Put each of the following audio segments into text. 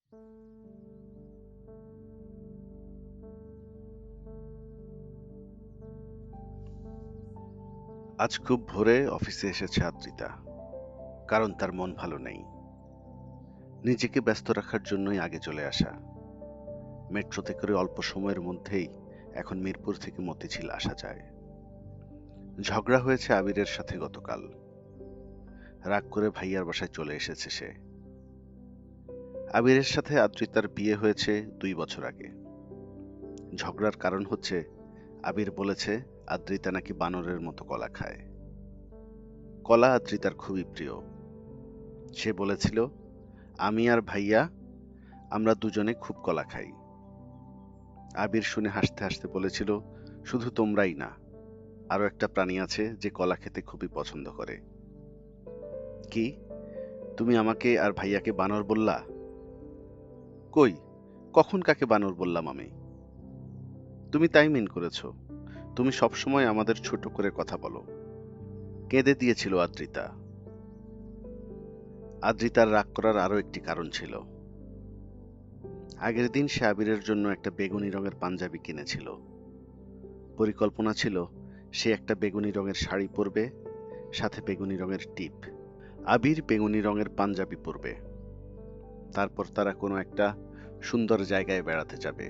আজ খুব ভোরে অফিসে এসেছে আদ্রিতা। কারণ তার মন ভালো নেই। নিজেকে ব্যস্ত রাখার জন্যই আগে চলে আসা। মেট্রোতে করে অল্প সময়ের মধ্যেই এখন মিরপুর থেকে মতিঝিল আসা যায়। ঝগড়া হয়েছে আবিরের সাথে গতকাল। রাগ করে ভাইয়ার বাসায় চলে এসেছে সে। আবিরের সাথে আদ্রিতার বিয়ে হয়েছে 2 বছর আগে। ঝগড়ার কারণ হচ্ছে আবির বলেছে আদ্রিতা নাকি বানরের মতো কলা খায়। কলা আদ্রিতার খুবই প্রিয়। সে বলেছিল, আমি আর ভাইয়া আমরা দুজনে খুব কলা খাই। আবির শুনে হাসতে হাসতে বলেছিল, শুধু তোমরাই না, আরো একটা প্রাণী আছে যে কলা খেতে খুবই পছন্দ করে। কি, তুমি আমাকে আর ভাইয়াকে বানর বললা? কই, কখন কাকে বানর বললাম আমি? তুমি তাই মিন করেছ। তুমি সবসময় আমাদের ছোট করে কথা বলো। কেঁদে দিয়েছিল আদ্রিতা। আদ্রিতার রাগ করার আরো একটি কারণ ছিল। আগের দিন সে আবিরের জন্য একটা বেগুনি রঙের পাঞ্জাবি কিনেছিল। পরিকল্পনা ছিল সে একটা বেগুনি রঙের শাড়ি পরবে, সাথে বেগুনি রঙের টিপ। আবির বেগুনি রঙের পাঞ্জাবি পরবে। তারপর তারা কোনো একটা সুন্দর জায়গায় বেড়াতে যাবে।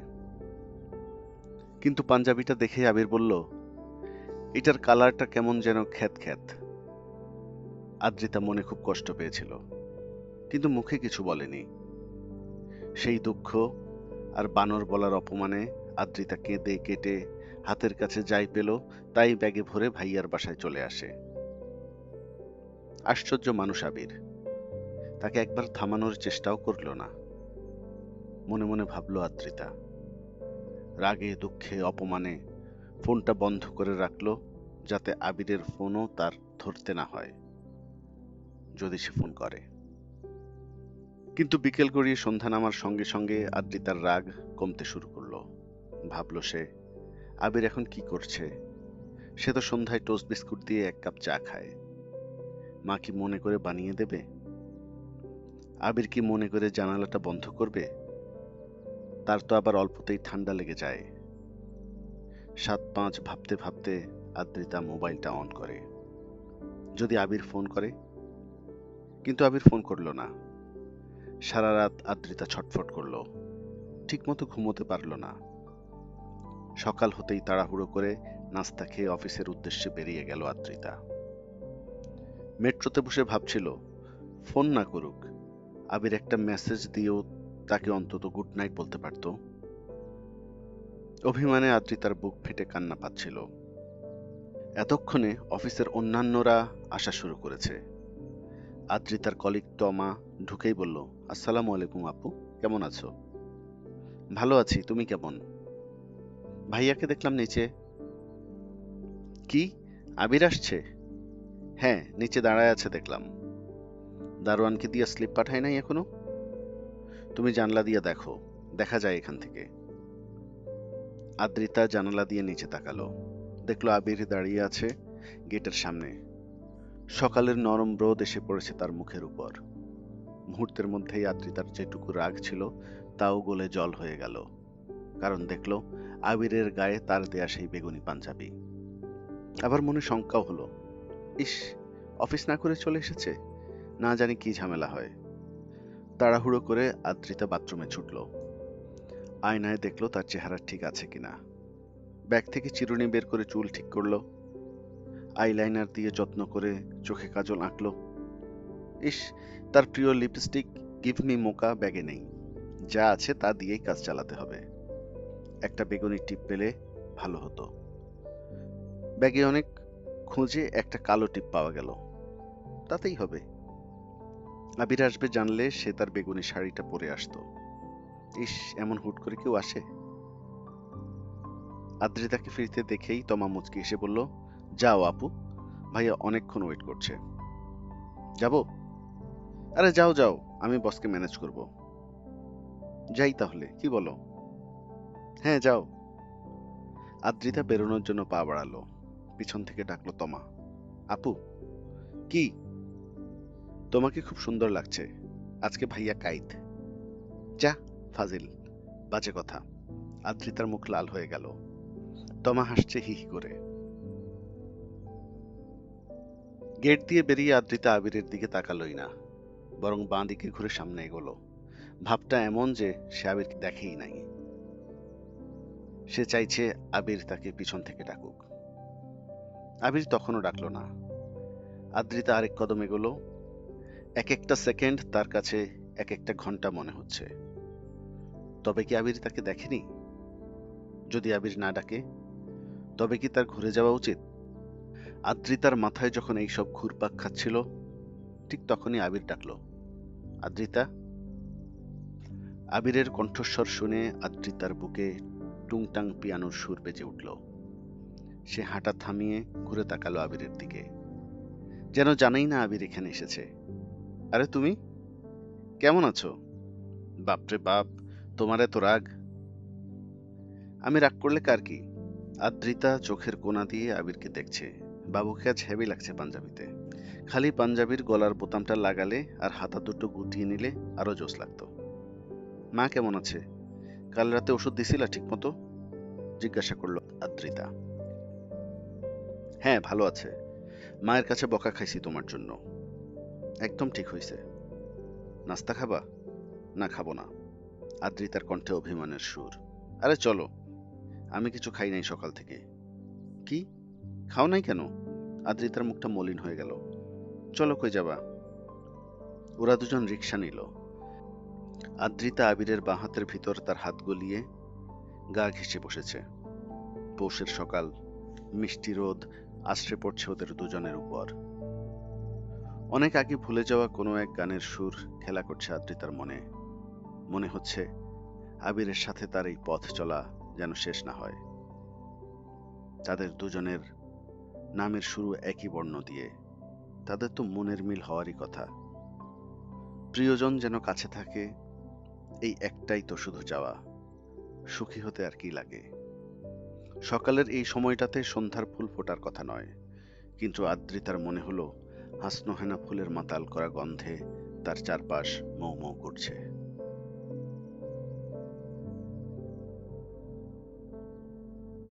কিন্তু পাঞ্জাবিটা দেখে আবির বলল, এটার কালারটা কেমন যেন খ্যাত খ্যাত। আদ্রিতা মনে খুব কষ্ট পেয়েছিল, কিন্তু মুখে কিছু বলেনি। সেই দুঃখ আর বানর বলার অপমানে আদ্রিতা কেঁদে কেটে হাতের কাছে যাই পেল তাই ব্যাগে ভরে ভাইয়ার বাসায় চলে আসে। আশ্চর্য মানুষ আবির। তাকে একবার থামানোর চেষ্টাও করল না। মনে মনে ভাবল আদ্রিতা। রাগে দুঃখে অপমানে ফোনটা বন্ধ করে রাখলো, যাতে আবিরের ফোনও তার ধরতে না হয় যদি সে ফোন করে। কিন্তু বিকেল গড়িয়ে সন্ধ্যা নামার সঙ্গে সঙ্গে আদ্রিতার রাগ কমতে শুরু করলো। ভাবল সে, আবির এখন কি করছে? সে তো সন্ধ্যায় টোস্ট বিস্কুট দিয়ে 1 কাপ চা খায়। মা কি মনে করে বানিয়ে দেবে? আবির কি মনে করে জানালাটা বন্ধ করবে? তার তো আবার অল্পতেই ঠান্ডা লেগে যায়। 7-5 ভাবতে ভাবতে আদ্রিতা মোবাইলটা অন করে। যদি আবির ফোন করে? কিন্তু আবির ফোন করলো না। সারা রাত আদ্রিতা ছটফট করলো, ঠিকমতো ঘুমোতে পারল না। সকাল হতেই তাড়াহুড়ো করে নাস্তা খেয়ে অফিসের উদ্দেশ্যে বেরিয়ে গেল আদ্রিতা। মেট্রোতে বসে ভাবছিল, ফোন না করুক, আবির একটা মেসেজ দিয়েও তাকে অন্তত গুড নাইট বলতে পারত। অভিমানে আদ্রিতার বুক ফেটে কান্না পাচ্ছিল। এতক্ষণে অফিসের অন্যান্যরা আসা শুরু করেছে। আদ্রিতার কলিগ তমা ঢুকেই বলল, আসসালামু আলাইকুম আপু, কেমন আছো? ভালো আছি, তুমি কেমন? ভাইয়াকে দেখলাম নিচে। কি, আবির আসছে? হ্যাঁ, নিচে দাঁড়ায় আছে দেখলাম। দারোয়ানকে দিয়ে স্লিপ পাঠায় নাই এখনো? তুমি জানলা দিয়ে দেখো, দেখা যায় এখান থেকে। আদ্রিতা জানালা দিয়ে নিচে তাকালো, দেখলো আবির দাঁড়িয়ে আছে গেটের সামনে। সকালের নরম রোদ এসে পড়েছে তার মুখের উপর। মুহূর্তের মধ্যেই আদ্রিতার যেটুকু রাগ ছিল তাও গলে জল হয়ে গেল। কারণ দেখলো আবিরের গায়ে তার দেয়া সেই বেগুনি পাঞ্জাবি। আবার মনে শঙ্কাও হলো, ইস, অফিস না করে চলে এসেছে, না জানি কি ঝামেলা হয়। তাড়াহুড়ো করে আদ্রিতা বাথরুমে ছুটল। আয়নায় দেখলো তার চেহারা ঠিক আছে কিনা। ব্যাগ থেকে চিরুনি বের করে চুল ঠিক করলো। আইলাইনার দিয়ে যত্ন করে চোখে কাজল আঁকলো। ইস, তার প্রিয় লিপস্টিক গিভ মি মোকা ব্যাগে নেই। যা আছে তা দিয়েই কাজ চালাতে হবে। একটা বেগুনি টিপ পেলে ভালো হতো। ব্যাগে অনেক খুঁজে একটা কালো টিপ পাওয়া গেল, তাতেই হবে। আবির আসবে জানলে সে তার বেগুনি শাড়িটা পরে আসতো। ইস, এমন হুট করে কেউ আসে? আদ্রিতাকে ফিরতে দেখেই তমা মুচকি এসে বলল, যাও আপু, ভাইয়া অনেকক্ষণ ওয়েট করছে। যাব? আরে যাও যাও, আমি বসকে ম্যানেজ করব। যাই তাহলে, কি বলো? হ্যাঁ যাও। আদ্রিতা বেরোনোর জন্য পা বাড়ালো। পিছন থেকে ডাকলো তমা, আপু। কি? তোমাকে খুব সুন্দর লাগছে, আজকে ভাইয়া কাইত। যা, ফাজিল, বাজে কথা। আদ্রিতার মুখ লাল হয়ে গেল। তমা হাসছে হি হি করে। গেট দিয়ে বেরিয়ে আদ্রিতা আবিরের দিকে তাকালোই না, বরং বাঁ দিকে ঘুরে সামনে এগোলো। ভাবটা এমন যে সে আবিরকে দেখেই নাই। সে চাইছে আবির তাকে পিছন থেকে ডাকুক। আবির তখনও ডাকলো না। আদ্রিতা আরেক কদম এগোলো। এক একটা সেকেন্ড তার কাছে এক একটা ঘন্টা মনে হচ্ছে। তবে কি আবির তাকে দেখেনি? যদি আবির না ডাকে, তবে কি তার ঘুরে যাওয়া উচিত? আদ্রিতার মাথায় যখন এইসব ঘুরপাক খাচ্ছিল, ঠিক তখনই আবির ডাকলো, আদ্রিতা। আবিরের কণ্ঠস্বর শুনে আদ্রিতার বুকে টুংটাং পিয়ানোর সুর বেজে উঠল। সে হাঁটা থামিয়ে ঘুরে তাকালো আবিরের দিকে, যেন জানেই না আবির এখানে এসেছে। আরে তুমি কেমন আছো? বাপরে বাপ, তোমার এত রাগ! আমি রাগ করলে কার কি? আদ্রিতা চোখের কোণা দিয়ে আবিরকে দেখছে। বাবুকে আজ হেভি লাগছে পাঞ্জাবিতে। খালি পাঞ্জাবির গলার বোতামটা লাগালে আর হাতা দুটো গুটিয়ে নিলে আরো জোশ লাগতো। মা কেমন আছে? কাল রাতে ওষুধ দিছিলা ঠিক মতো? জিজ্ঞাসা করলো আদ্রিতা। হ্যাঁ, ভালো আছে। মায়ের কাছে বকা খাইছি তোমার জন্য। একদম ঠিক হইছে। নাস্তা খাবা? না, খাবো না। আদ্রিতার কণ্ঠে অভিমানের সুর। আরে চলো, আমি কিছু খাই নাই সকাল থেকে। কি, খাও নাই কেন? আদ্রিতার মুখটা মলিন হয়ে গেল। চলো, কই যাবা? ওরা দুজন রিক্সা নিল। আদ্রিতা আবিরের বাঁ হাতের ভিতর তার হাত গলিয়ে গা ঘেঁষে বসেছে। পৌষের সকাল, মিষ্টি রোদ আছড়ে পড়ছে ওদের দুজনের উপর। অনেক আগে ভুলে যাওয়া কোনো এক গানের সুর খেলা করছে আদ্রিতার মনে। মনে হচ্ছে আবিরের সাথে তার এই পথ চলা যেন শেষ না হয়। তাদের দুজনের নামের শুরু একই বর্ণ দিয়ে। তাদের তো মনের মিল হওয়ারই কথা। প্রিয়জন যেন কাছে থাকে, এই একটাই তো শুধু চাওয়া। সুখী হতে আর কি লাগে? সকালের এই সময়টাতে সন্ধ্যার ফুল ফোটার কথা নয়, কিন্তু আদ্রিতার মনে হলো হাসনোহেনা ফুলের মাতাল করা গন্ধে তার চারপাশ মৌ মৌ করছে।